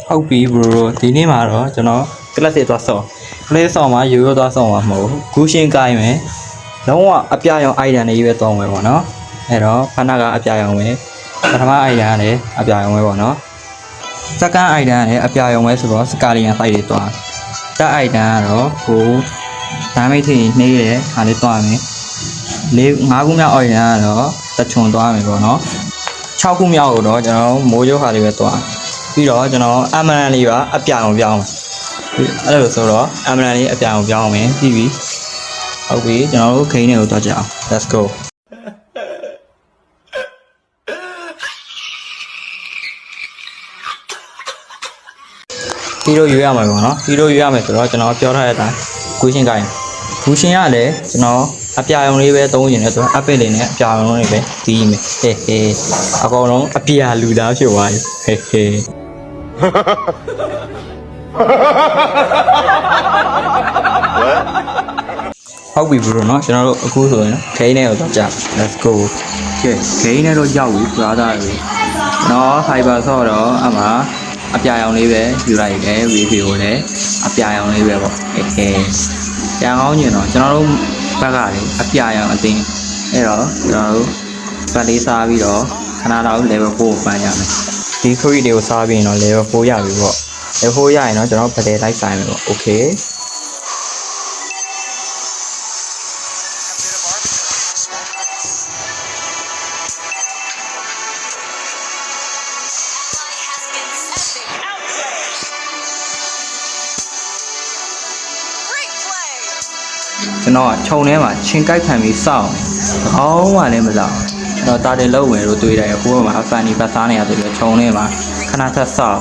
ဟုတ်ပြီ bro ဒီနေ့မှာတော့ကျွန်တော် class တွေသွားဆော့ class ဆော့မှာရိုးရိုးသွားဆော့မှာမဟုတ်ဘူးဂူရှင်းကိုင်းမယ်လုံးဝအပြရောင် item တွေပဲတောင်းမယ်ပေါ့နော်အဲ့တော့ဖနာကအပြရောင်ပဲပထမ item ကလည်းအပြရောင်ပဲပေါ့နော်စက္ကန့် item ကလည်းအပြရောင်ပဲဆိုတော့စကာလီယန် site တွေတွားတက် item ကတော့ဟိုဒါမိတ်ထိနှေးတယ်ခါလေးတွားမယ်5ခုမြောက် item ကတော့တချွန်တွားမယ်ပေါ့နော်6ခုမြောက်တော့ကျွန်တော်မိုးရိုးခါလေးပဲတွားပြီးတော့ကျွန်တော်အမရန်လေးပါအပြာအောင်ပြောင်းအဲ့လိုဆိုတော့အမရန်လေးအပြာအောင်ပြောင်းမယ်ပြီးပြီဟုတ်ပြီကျွန်တော်တို့ခိန်းတွေကိုတွားကြအောင် let's go ဟီးရိုးရွေးရမှာပေါ့နော်ဟီးရိုးရွေးရမယ်ဆိုတော့ကျွန်တော်ပြောထားတဲ့အတိုင်းဂူရှင်းကိုင်းဂူရှင်းကလည်းကျွန်တော်အပြာရောင်လေးပဲသုံးနေတယ်ဆိုတော့အပစ်လေးနဲ့အပြာရောင်လေးပဲတီးမယ်ဟေးဟေးအကောင်လုံးအပြာလူသားဖြစ်သွားပြီဟေးဟေးဟုတ်ပြီ bro เนาะကျွန်တော်တို့အခုဆိုရင်ဂိမ်းထဲကိုတော့ကြာ let's go ကဲဂိမ်းထဲတော့ရောက်ပြီ brother တွေเนาะ fiber ဆော့တော့အမှအပြာရောင်လေးပဲယူလိုက်တယ် review ကိုလည်းအပြာရောင်လေးပဲပေါ့ဟေးဟေးပြန်ကောင်းညင်တော့ကျွန်တော်တို့ဘက်ကလေအပြာရောင်အတင်းအဲ့တော့ကျွန်တော်တို့ဗတ်လေးစားပြီးတော့ခဏတော့ level 4ကိုပန်းရမယ်ဒီ free တွေကိုစားပြီးရင်တော့ level 4ရပြီပေါ့ level 4ရရင်တော့ကျွန်တော်ဗတ်လေးလိုက်ဆိုင်မယ်ပေါ့ okayကျွန်တော်ခြုံထဲမှာချင်းကိုက်ခံပြီးစောင့်ခေါင်းမှလည်းမလောက်ကျွန်တော်တာတယ်လုံးဝင်လို့တွေးတယ်အခုမှဖန်နီပတ်စားနေရဆိုပြီးခြုံထဲမှာခဏထပ်စောင့်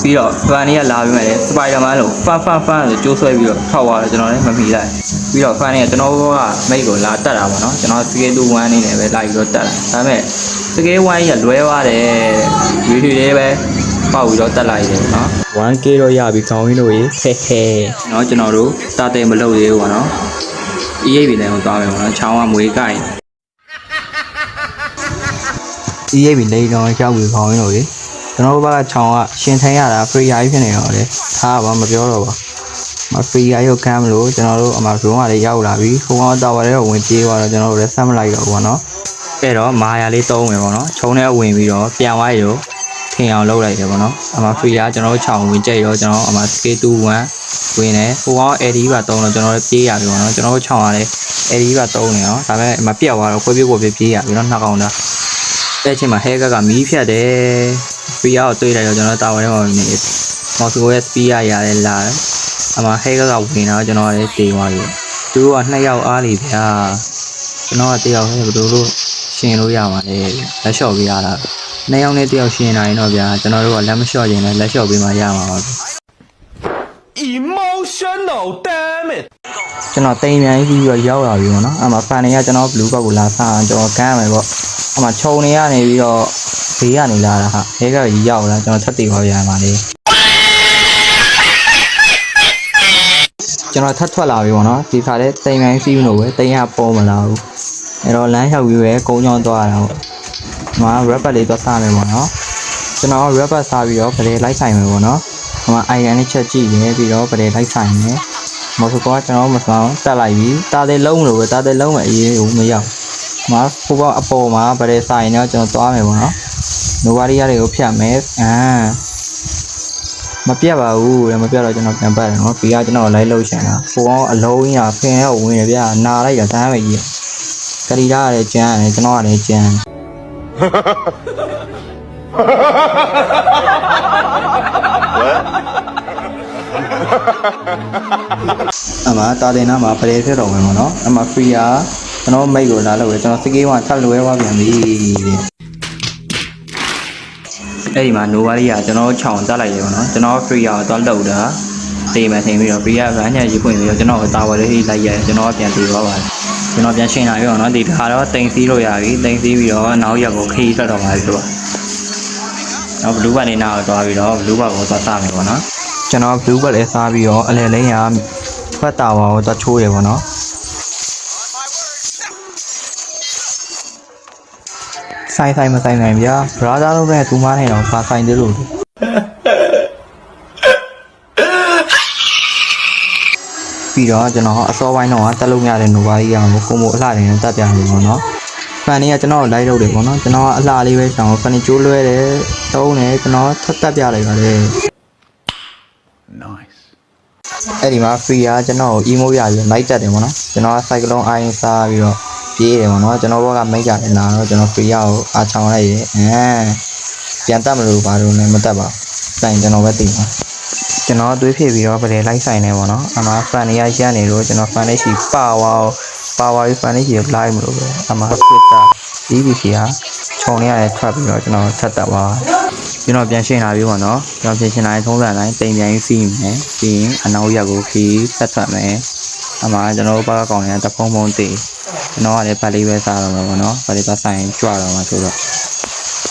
ပြီးတော့ဖန်နီကလာပြီးမှလည်းစပိုင်ဒါမန်လို့ဖန်ဆိုကျိုးဆွဲပြီးတော့ထောက်သွားတယ်ကျွန်တော်လည်းမမီလိုက်ပြီးတော့ဖန်နီကကျွန်တော်ကမိတ်ကိုလာတက်တာပေါ့နော်ကျွန်တော်စကေးတူ1နေနဲ့ပဲလိုက်ပြီးတော့တက်တာဒါပေမဲ့စကေး1ကြီးကလွဲသွားတယ်ရွေးလေးပဲပေါက်ပြီးတော့တက်လိုက်တယ်နော် 1k တော့ရပြီကောင်းကြီးတို့ရေဟဲဟဲเนาะကျွန်တော်တို့တာတယ်မလုပ်သေးဘူးပေါ့နော်EA ပြည်လည်းကိုသွားမယ်ပေါ့နော်ချောင်းကမွေးကိုက် EA ပြည်လေးတော့ရောက်ပြီခေါင်းရင်းလို့လေကျွန်တော်တို့ဘက်ကချောင်းကရှင်ထိုင်ရတာ free ရဖြစ်နေတော့လေထားပါမပြောတော့ပါမ free ရရောက်ကမ်းမလို့ကျွန်တော်တို့အမှ room ကလည်းရောက်လာပြီခုကောင်တာဝါလေးတော့ဝင်ပြေးသွားတော့ကျွန်တော်တို့လည်းဆက်မလိုက်တော့ဘူးပေါ့နော်အဲ့တော့မာယာလေးသုံးမယ်ပေါ့နော်ခြုံထဲဝင်ပြီးတော့ပြန်သွားရတော့ထင်အောင်လုပ်လိုက်တယ်ပေါ့နော်အမှ free ရကျွန်တော်တို့ချောင်းဝင်ကြိတ်တော့ကျွန်တော်အမှ scale 2 1ဝင်တယ်ဟိုကောင် AD ပါတုံးတော့ကျွန်တော်လည်းပြေးရပြီပေါ့နော်ကျွန်တော်တို့6ရလဲ AD ပါတုံးနေနော်ဒါပေမဲ့မပြတ်သွားတော့ခွေးပြေးကိုပြေးရပြီနော်နှစ်ကောင်တာအဲ့ချိန်မှာ hair ကမီးဖြတ်တယ် free ကိုတွေးလိုက်တော့ကျွန်တော်တာဝါထဲမှာနေမော်စကိုရဲ့ speed ရတယ်လာတယ်အမှ hair ကဝင်တော့ကျွန်တော်လည်းတေးသွားပြီသူတို့က2ယောက်အားလီဗျာကျွန်တော်က1ယောက်ဟဲ့ဘယ်လိုလို့ရှင်လို့ရမှာလဲလက်လျှော့ပေးရတာ2ယောက်နဲ့1ယောက်ရှင်နိုင်တော့ဗျာကျွန်တော်တို့ကလက်မလျှော့ခြင်းနဲ့လက်လျှော့ပေးမှရမှာပါemotional damn it ကျွန်တော်တိမ်မြန်ပြီးတော့ရောက်လာပြီပေါ့နော်အမှဖန်နေကကျွန်တော် blue box ကိုလာစားကျွန်တော်ကမ်းမယ်ပေါ့အမှခြုံနေရနေပြီးတော့ဘေးကနေလာတာဟာအဲကရောက်လာကျွန်တော်ထပ်တည်ခေါ်ရမှာလေကျွန်တော်ထပ်ထွက်လာပြီပေါ့နော်ဒီခါလေးတိမ်မြန်စီးလို့ပဲတိမ်ရပေါ်မလာဘူးအဲ့တော့လမ်းလျှောက်ပြီးပဲကုန်းချောင်းသွားတာပေါ့ဒီမှာ rapper လေးသွားစားမယ်ပေါ့နော်ကျွန်တော် rapper စားပြီးတော့ဗလေလိုက်ဆိုင်မယ်ပေါ့နော်ဒီမှာ iron နဲ့ချက်ကြည့်နေပြီးတော့ဗလေလိုက်ဆိုင်မယ်မော်စကိုကကျွန်တော်မဆောင်တက်လိုက်ပြီတာတယ်လုံးလို့ပဲတာတယ်လုံးမဲ့အရေးကိုမရောက်မှာဖိုးပေါက်အပေါ်မှာဗလေဆိုင်တော့ကျွန်တော်သွားမယ်ပေါ့နော်နိုဝါရီယာတွေကိုဖြတ်မယ်မပြတ်ပါဘူးလည်းမပြတ်တော့ကျွန်တော်ပြန်ပတ်တယ်နော်ဒီကကျွန်တော်လိုက်လို့ရှင်တာဖိုးပေါက်အလုံးကြီးကဖင်ရောက်ဝင်တယ်ဗျာနာလိုက်တာတန်းပဲကြီးကရီလာရတယ်ကျန်းရတယ်ကျွန်တော်ကလည်းကျန်းအမတာတင်နာမှာပရေဖြစ်တော့ဝင်ပါတော့အမ free ရကျွန်တော်မိတ်ကိုလာလို့ပဲကျွန်တော်စကေးဝါထပ်လွဲသွားပြန်ပြီအဲ့ဒီမှာ no worry ကကျွန်တော်6တက်လိုက်တယ်ပေါ့နော်ကျွန်တော် free ရတော့လောက်တာတေးမှထင်ပြီးတော့ free ရဗန်းညက်ရေးဖွင့်ပြီးတော့ကျွန်တော်တာဝါလေးလိုက်ရတယ်ကျွန်တော်ပြန်ပြေးသွားပါတယ်ကျွန်တော်ပြန်ရှင်းလာပြီပေါ့နော်ဒီခါတော့တိမ်စီးလို့ရပြီတိမ်စီးပြီးတော့နောက်ရက်ကိုခီးထွက်တော့ပါပြီဆိုတော့နောက် blue ဘက်နေနောက်သွားပြီးတော့ blue ဘက်ကိုသွားစားမယ်ပေါ့နော်ကျွန်တော် blue ဘက်လည်းစားပြီးတော့အလဲလိမ့်ရဖတ်တာပါကိုသွားချိုးရပေါ့နော်ဆိုင်မဆိုင်နိုင်ဗျာ brother တို့ပဲသူမနိုင်တော့စားဆိုင်သေးလို့ ပြီးတော့ကျွန်တော်အစောပိုင်းတော့တက်လို့ရတဲ့နိုဝါကြီးအောင်ကိုမို့အလှနေနဲ့တက်ပြနေပေါ့နော်ဖန်နေကကျွန်တော်လိုက်လုပ်တယ်ပေါ့နော်ကျွန်တော်အလှလေးပဲရှောင်းဖန်နေကျိုးလွဲတယ်တုံးတယ်ကျွန်တော်ထပ်တက်ပြလိုက်ပါတယ် Nice. အဲ့ဒီမှာ free ကကျွန်တော် emo ရပြီးလိုက်တက်တယ်ပေါ့နော်ကျွန်တော်စိုက်ကလုံးအိုင်းစားပြီးတော့ပြေးတယ်ပေါ့နော်ကျွန်တော်ဘက်ကမိတ်ကြတယ်လာတော့ကျွန်တော် free ကိုအားချောင်းလိုက်ရေပြန်တက်မလို့ပါတော့လည်းမတက်ပါစိုင်ကျွန်တော်ပဲတည်ပါကျွန်တော်တွေးဖြစ်ပြီးတော့ဗလေလိုက်ဆိုင်နေပေါ့နော်အမှ fan ရရနေလို့ကျွန်တော် fan ရှိပါဝါပြီး fan ရှိလိုက်မလို့ပဲအမှ Twitter DBC ကခြုံနေရတယ်ထွက်ပြီးတော့ကျွန်တော်ဆက်တက်ပါကျွန်တော်ပြန်ရှင်းလာပြီပေါ့နော်ကျွန်တော်ပြန်ရှင်းလာရင်ထုံးစံတိုင်းတိမ်ပြန်စီးမယ်ပြီးရင်အနောက်ရက်ကိုခီးဆက်ထွက်မယ်အမှကျွန်တော်ဘာကောင်ရတဖုံဖုံတည်ကျွန်တော်ကလည်းဗလေးပဲစားတော့မှာပေါ့နော်ဗလေးသွားဆိုင်ကြွတော့မှာဆိုတော့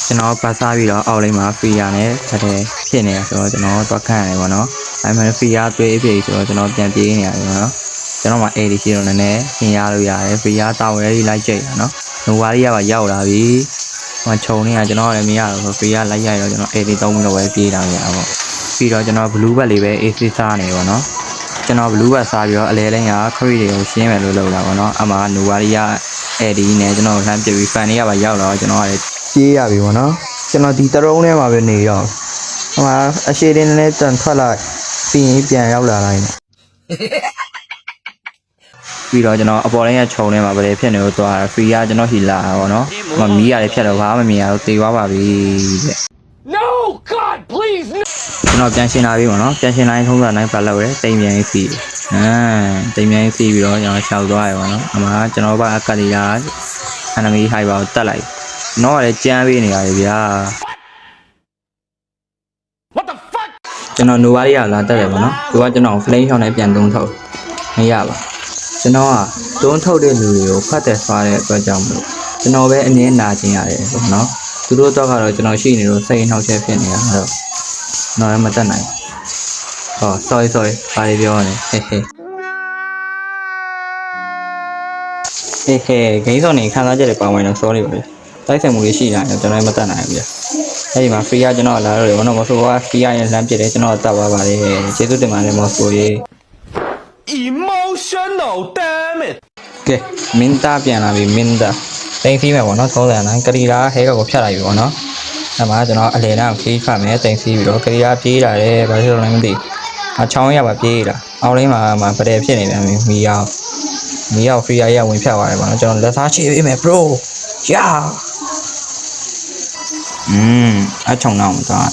ကျွန်တော်ပတ်စားပြီးတော့အောက်လိမ့်မှာ free ရနဲ့တက်တယ်ဖြစ်နေဆိုတော့ကျွန်တော်သွားခန့်ရတယ်ပေါ့နော်ဒါပေမဲ့ free ရတွေးအပြည့်ဆိုတော့ကျွန်တော်ပြန်ပြေးနေရတယ်ပေါ့နော်ကျွန်တော်မှ AD ရှိတော့လည်းနည်းပြင်ရလို့ရတယ် free ရတာဝယ်လေးလိုက်ကြိတ်ရနော်နိုဝါရီကပါရောက်လာပြီဟိုခြုံနေတာကျွန်တော်လည်းမရတော့ free ရလိုက်ရတော့ကျွန်တော် AD သုံးပြီးတော့ပဲပြေးတာရပါပြီးတော့ကျွန်တော် blue bag လေးပဲ AC စားနေပေါ့နော်ကျွန်တော် blue bag စားပြီးတော့အလဲတိုင်းက crate တွေကိုရှင်းမယ်လို့လုပ်တာပေါ့နော်အမှနိုဝါရီက AD နဲ့ကျွန်တော်လှမ်းပြပြီး fan တွေကပါရောက်တော့ကျွန်တော်ကလည်းပြေးရပြီပေါ့နော်ကျွန်တော်ဒီတရုံးထဲမှာပဲနေရောဟိုမှာအရှိတင်းနဲ့တန်ထွက်လိုက်ပြီးရင်ပြန်ရောက်လာလိုက်နဲ့ပြီးတော့ကျွန်တော်အပေါ်တိုင်းကခြုံထဲမှာဗလေဖြစ်နေလို့သွား free ကကျွန်တော်ဟီလာပါတော့ဟိုမီးရတယ်ဖြတ်တော့ဘာမှမမြင်ရတော့တေသွားပါပြီတဲ့ No, God, please. No. ကျွန်တော်ပြန်ရှင်းလာပြီပေါ့နော်ပြန်ရှင်းလာရင်ထုံးစံတိုင်းပတ်လောက်ရဲတိမ်ပြန်စီတိမ်ပြန်စီပြီးတော့ကျွန်တော်ရှောက်သွားရပါတော့အမှကျွန်တော်ကအကတ်လီလာ enemy high ပါကိုတက်လိုက်တော့လည်းကြမ်းပေးနေရတယ်ဗျာ What the fuck? ကျွန်တော်နိုဝါရီကလာတက်တယ်ပေါ့နော်သူကကျွန်တော် flame shot နဲ့ပြန်သုံးထုတ်မရပါကျွန်တော်ကသုံးထုတ်တဲ့လူတွေကိုဖတ်တယ်ဖားတဲ့အတွက်ကြောင့်မလို့ကျွန်တော်ပဲအမြင်နာကျင်ရတယ်ပေါ့နော်သူတို့တော့ကတော့ကျွန်တော်ရှိနေလို့စိတ်နှောက်ချက်ဖြစ်နေရတော့တော့လည်းမတက်နိုင်ဟော sorry ဘာတွေပြောရလဲဟဲ့ဂိမ်းစော်နေခံစားချက်တွေပါဝင်တော့ sorry ပါဗျတိုက်ဆိုင်မှုတွေရှိတာကျွန်တော်လည်းမတက်နိုင်ဘူးဗျအဲ့ဒီမှာ free ကကျွန်တော်လာတော့တယ်ဘောနော်မဆိုက free ရရင်လမ်းပြတယ်ကျွန်တော်တက်သွားပါတယ်ကျေးဇူးတင်ပါတယ်မော်စကိုရေ Emotional, damn it. ကဲမင်းသားပြန်လာပြီမင်းသားတိန်စီးမယ်ပေါ့နော်သုံးစံတိုင်းကလီလာဟဲကောကိုဖြတ်လိုက်ပြီပေါ့နော်အဲ့မှာကျွန်တော်အလဲနာကိုပြေးထွက်မယ်တိန်စီးပြီးတော့ကလီလာပြေးလာတယ်ဘာလို့လဲမသိအချောင်းရပါပြေးလာအောက်လိမ့်မှာပဒယ်ဖြစ်နေတယ်မီရောက် free ရဝင်ဖြတ်သွားတယ်ပေါ့နော်ကျွန်တော်လက်စားချေပေးမယ် bro ယာအချောင်းတော့သွား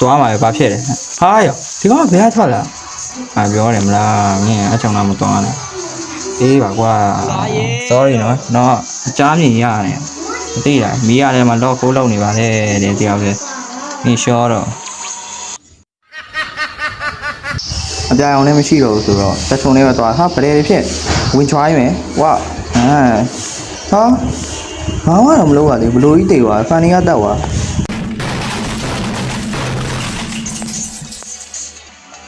သွားမှာပဲဘာဖြစ်လဲဟာရောဒီကောင်ကဘယ်ကထွက်လာပြောတယ်မလားမင်းအချောင်းတော့မသွားနဲ့အေးပါကွာ sorry နော်ကျွန်တော်အချားမြင်ရတယ်မသိတာမီးရတယ်မှာတော့ခိုးလောက်နေပါလေတဲ့တယောက်တည်းနေရှောတော့အပြာအောင်လည်းမရှိတော့ဘူးဆိုတော့တက်ချုံလေးပဲသွားဟာဗလဲဖြစ်ဝင်ချွားရမယ်ဝါဟာဘာမှတော့မလုပ်ပါသေးဘူးဘလို့ကြီးတိတ်သွားဖန်နေရတက်သွား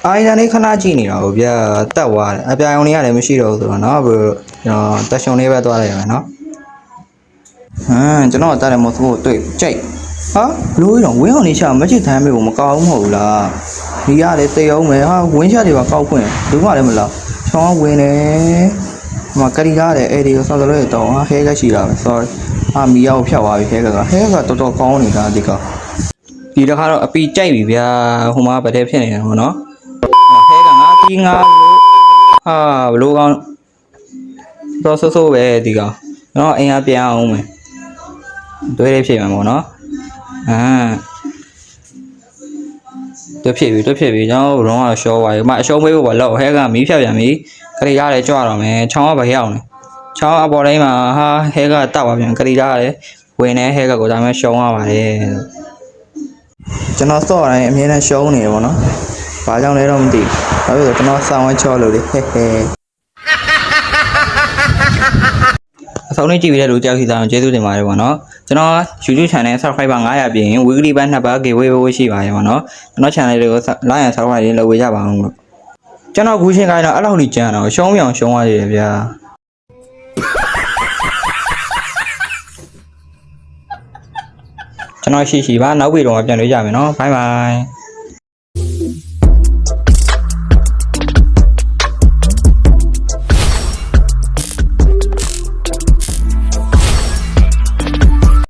အိုင်ဒါလေးခဏကြည့်နေတာဟိုဗျာတက်သွားတယ်အပြာအောင်လေးရတယ်မရှိတော့ဘူးဆိုတော့เนาะဘယ်ကျွန်တော်တက်ချုံလေးပဲသွားလိုက်ရမယ်เนาะကျွန်တော်တက်တယ်မဟုတ်ဘူးတွေ့ကြိတ်ဟာဘလို့ကြီးတော့ဝင်းအောင်လေးချမချစ်ထမ်းမေကိုမကောက်ဘူးမဟုတ်ဘူးလားဒီရလေတေအောင်မယ်ဟာဝင်းချက်တွေပါကောက်ခွင့်ဘူးမှလည်းမလားချောင်းဝင်နေဟိုကရီကားတယ်အဲ့ဒီကိုစောစောလေးတော့ဟဲကရှိတာပဲ sorry မီရောက်ဖြတ်သွားပြီဟဲကတော်တော်ကောင်းနေတာဒီကဒီတစ်ခါတော့အပီကြိုက်ပြီဗျာဟိုမှာဗတဲ့ဖြစ်နေတယ်ဗောနော်ဟဲကငါပြီးငါလို့ဟာဘလို့ကောင်းတော့ဆိုးပဲဒီကောင်နော်အင်အားပြန်အောင်မယ်တွေးလေးဖြစ်မှာဗောနော်တို့ဖြစ်ပြီကျွန်တော်ရောင်းရရှော့သွားပြီအရှုံးပေးဖို့ပါလောက်ဟဲကမီးဖြတ်ပြန်ပြီခရီးရတယ်ကြွတော့မယ်ချောင်းကဘယ်ရောက်လဲချောင်းအပေါ်တိုင်းမှာဟာဟဲကတောက်ပါပြန်ခရီးရတယ်ဝင်နေဟဲကကိုဒါမှရှုံးရပါတယ်ကျွန်တော်စော့တိုင်းအမြဲတမ်းရှုံးနေတယ်ဗောနော်ဘာကြောင့်လဲတော့မသိဘူးဒါပေမဲ့ကျွန်တော်စောင်းဝဲချော့လို့လေဟဲအဆုံးလေးကြည့်ပြီးတဲ့လူကြောက်စီသားကျေးဇူးတင်ပါတယ်ဗောနော်ကျွန်တော် YouTube channel subscriber 900ပြင် weekly ဘတ်2ပတ် giveaway ရှိပါတယ်ဗောနော်ကျွန်တော် channel လေးကို like and subscribe လေးလုပ်ဝေးကြပါအောင်လို့ကျွန်တော်ဂူရှင်ကိုင်းတော့အဲ့လောက်ကြီးကြမ်းတော့ရှုံးမြောင်ရှုံးသွားရတယ်ဗျာကျွန်တော်ရှိပါနောက်ပြီးတော့ပြန်တွေ့ကြမယ်နော် bye bye